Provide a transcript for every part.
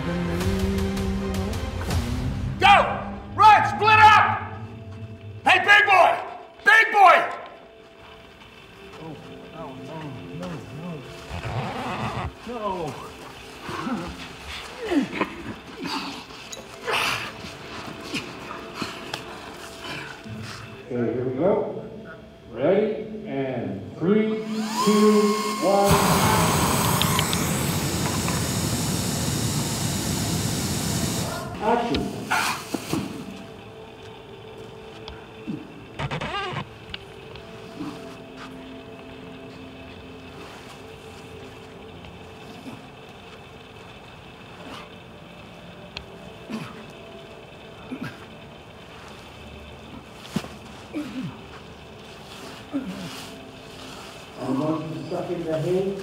Go! Run! Split up! Hey, big boy! Big boy! Oh, no. No. Okay, here we go. Ready? And 3, 2, 1. Action. I'm going to suck in the hay.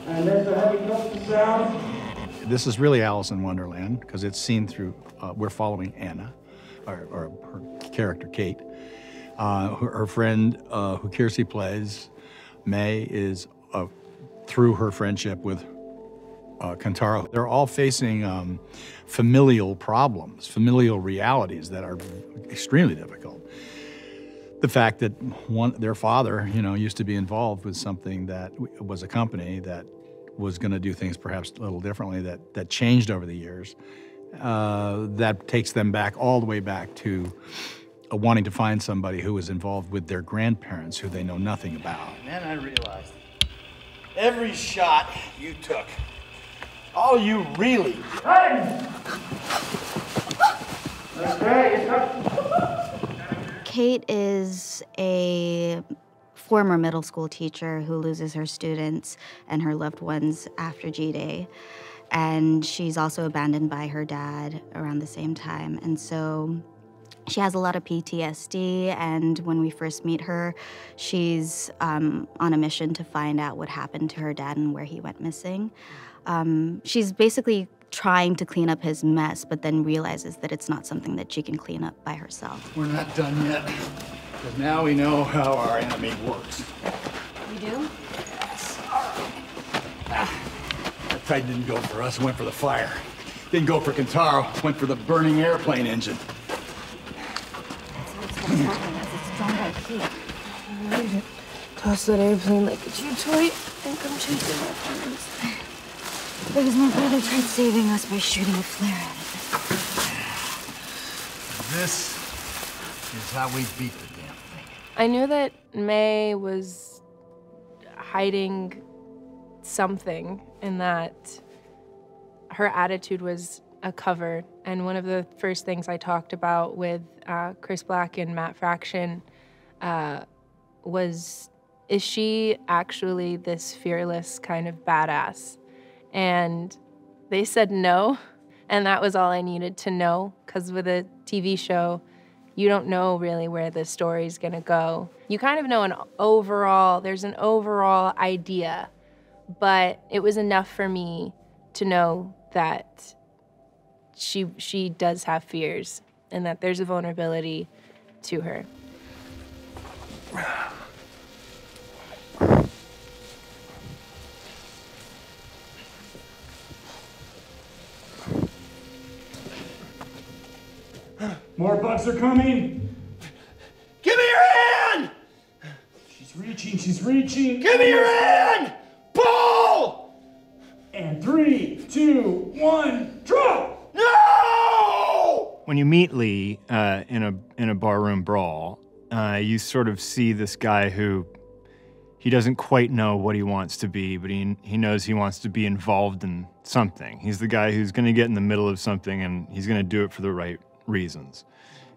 And there's a helicopter sound. This is really Alice in Wonderland because it's seen through, we're following Anna, or her character, Cate. Her friend, who Kiersey plays, May, is through her friendship with Kentaro. They're all facing familial problems, familial realities that are extremely difficult. The fact that their father, used to be involved with something that was a company that was going to do things perhaps a little differently, that changed over the years, that takes them back all the way back to wanting to find somebody who was involved with their grandparents who they know nothing about. And then I realized every shot you took, all you really... Hey! Okay, it's up. Cate is a former middle school teacher who loses her students and her loved ones after G-Day. And she's also abandoned by her dad around the same time. And so she has a lot of PTSD, and when we first meet her, she's on a mission to find out what happened to her dad and where he went missing. She's basically trying to clean up his mess, but then realizes that it's not something that she can clean up by herself. We're not done yet, because now we know how our enemy works. We do? Yes. That fight didn't go for us, went for the fire. Didn't go for Kentaro, went for the burning airplane engine. That's what's happening, as it's drawn by Cate. I need to toss that airplane like a chew toy and come chasing my friends. Because my brother tried saving us by shooting a flare at it. This is how we beat the damn thing. I knew that May was hiding something, and that her attitude was a cover. And one of the first things I talked about with Chris Black and Matt Fraction was, is she actually this fearless kind of badass? And they said no, and that was all I needed to know, because with a TV show, you don't know really where the story's gonna go. You kind of know there's an overall idea, but it was enough for me to know that she does have fears and that there's a vulnerability to her. More bugs are coming. Give me your hand! She's reaching. Give me your hand! Pull! And 3, 2, 1, drop! No! When you meet Lee in a barroom brawl, you sort of see this guy who he doesn't quite know what he wants to be, but he knows he wants to be involved in something. He's the guy who's going to get in the middle of something, and he's going to do it for the right reasons.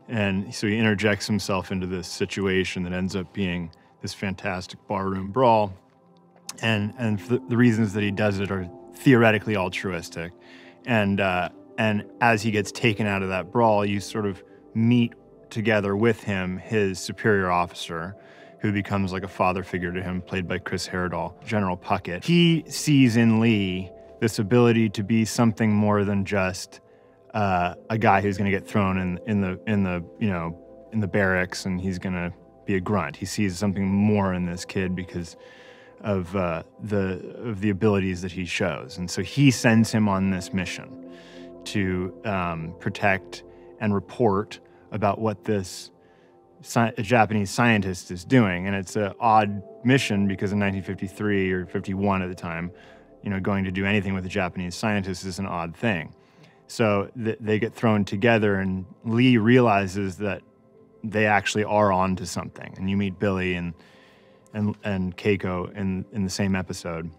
And so he interjects himself into this situation that ends up being this fantastic barroom brawl. And for the reasons that he does it are theoretically altruistic. And as he gets taken out of that brawl, you sort of meet together with him his superior officer, who becomes like a father figure to him, played by Chris Heyerdahl, General Puckett. He sees in Lee this ability to be something more than just a guy who's going to get thrown in the barracks and he's going to be a grunt. He sees something more in this kid because of the abilities that he shows. And so he sends him on this mission to protect and report about what this Japanese scientist is doing. And it's an odd mission because in 1953 or 51 at the time, going to do anything with a Japanese scientist is an odd thing. So they get thrown together, and Lee realizes that they actually are onto something. And you meet Billy and Keiko in the same episode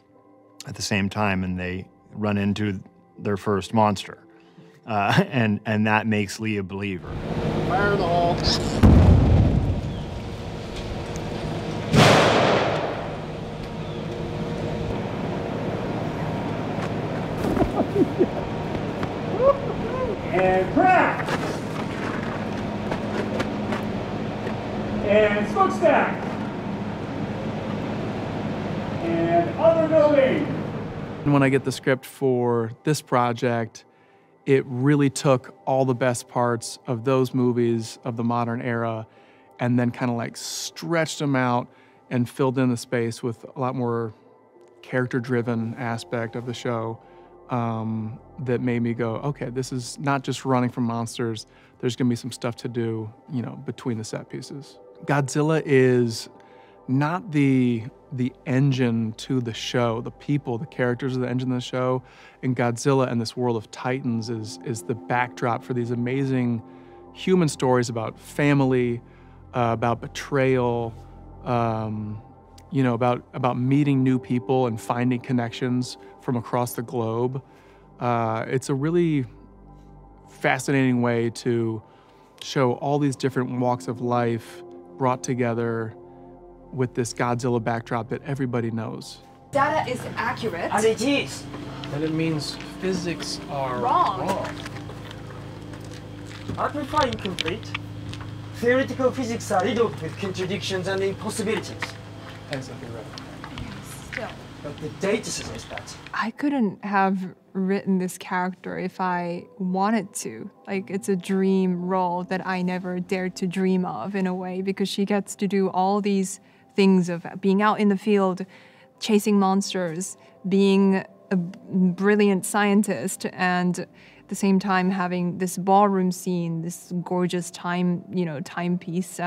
at the same time, and they run into their first monster. And that makes Lee a believer. Fire in the hole. And crack! And smokestack! And other building! And when I get the script for this project, it really took all the best parts of those movies of the modern era and then kind of like stretched them out and filled in the space with a lot more character-driven aspect of the show that made me go, okay, this is not just running from monsters. There's gonna be some stuff to do, between the set pieces. Godzilla is not the engine to the show. The people, the characters are the engine of the show. And Godzilla and this world of titans is the backdrop for these amazing human stories about family, about betrayal, about meeting new people and finding connections from across the globe. It's a really fascinating way to show all these different walks of life brought together with this Godzilla backdrop that everybody knows. Data is accurate. And it is. And it means physics are wrong. I prefer incomplete. Theoretical physics are riddled with contradictions and impossibilities. Exactly right. Still. But the data suggests that. I couldn't have written this character if I wanted to. Like, it's a dream role that I never dared to dream of in a way, because she gets to do all these things of being out in the field, chasing monsters, being a brilliant scientist, and at the same time having this ballroom scene, this gorgeous timepiece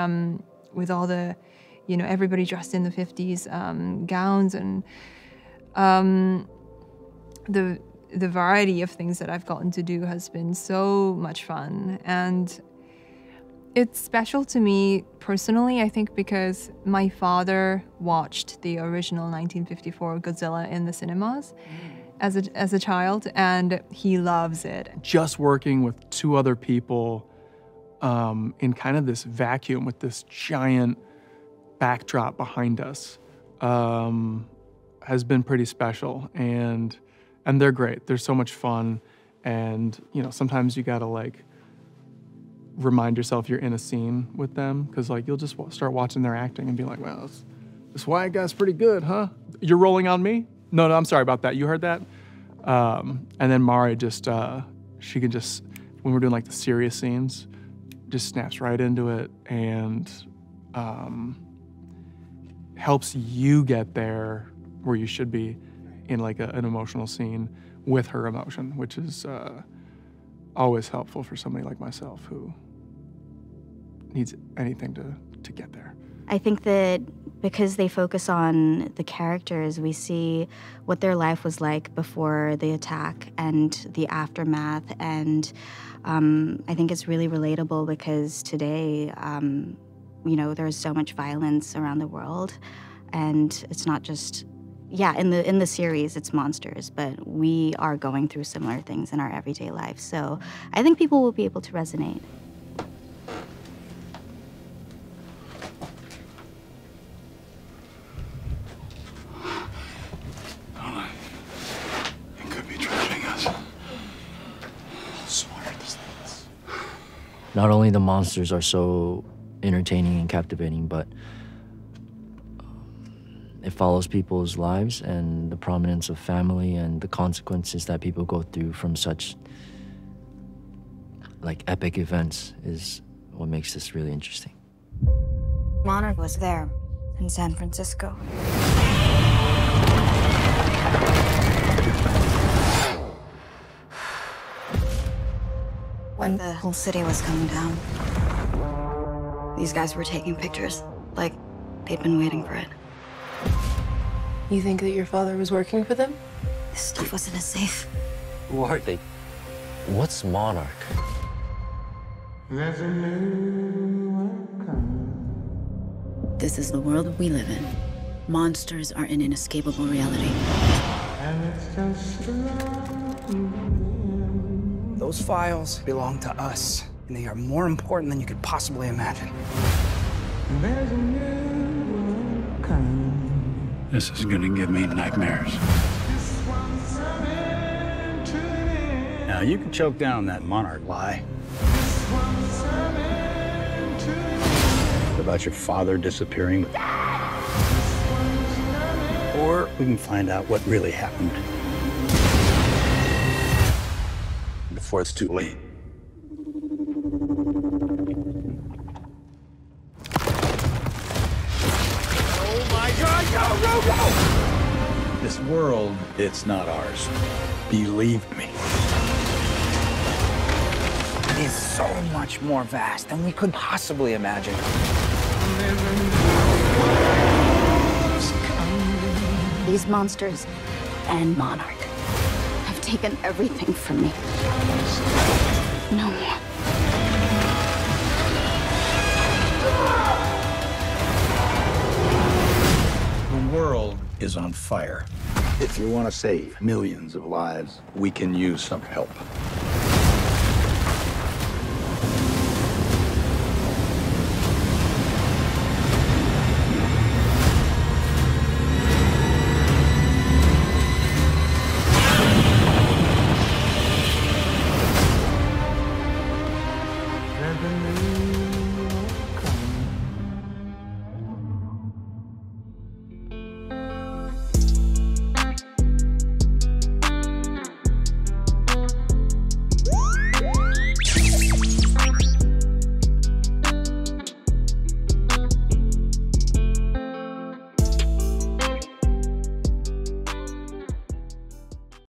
with all the, everybody dressed in the 50s gowns, and the variety of things that I've gotten to do has been so much fun. And it's special to me personally, I think, because my father watched the original 1954 Godzilla in the cinemas as a child, and he loves it. Just working with two other people in kind of this vacuum with this giant backdrop behind us has been pretty special, and they're great. They're so much fun, and sometimes you gotta remind yourself you're in a scene with them, because you'll just start watching their acting and be like, well, this Wyatt guy's pretty good, huh? You're rolling on me? No, I'm sorry about that. You heard that? And then Mari just, she can just, when we're doing the serious scenes, just snaps right into it and helps you get there where you should be in an emotional scene with her emotion, which is always helpful for somebody like myself who needs anything to get there. I think that because they focus on the characters, we see what their life was like before the attack and the aftermath, and I think it's really relatable because today, there's so much violence around the world, and it's not just, in the series it's monsters, but we are going through similar things in our everyday life. So I think people will be able to resonate. It could be trapping us. How smart are these things? Not only the monsters are so entertaining and captivating, but it follows people's lives and the prominence of family and the consequences that people go through from such epic events is what makes this really interesting. Monarch was there in San Francisco. When the whole city was coming down, these guys were taking pictures, like they'd been waiting for it. You think that your father was working for them? This stuff was in a safe. Who are they? What's Monarch? There's a new one coming. This is the world we live in. Monsters are an inescapable reality. And it's just Those files belong to us, and they are more important than you could possibly imagine. There's a new one coming. This is gonna give me nightmares. Now, you can choke down that Monarch lie. About your father disappearing. Or we can find out what really happened. Before it's too late. Oh my God, go! This world, it's not ours. Believe me. It is so much more vast than we could possibly imagine. These monsters and Monarch have taken everything from me. No more. The world is on fire. If you want to save millions of lives, we can use some help.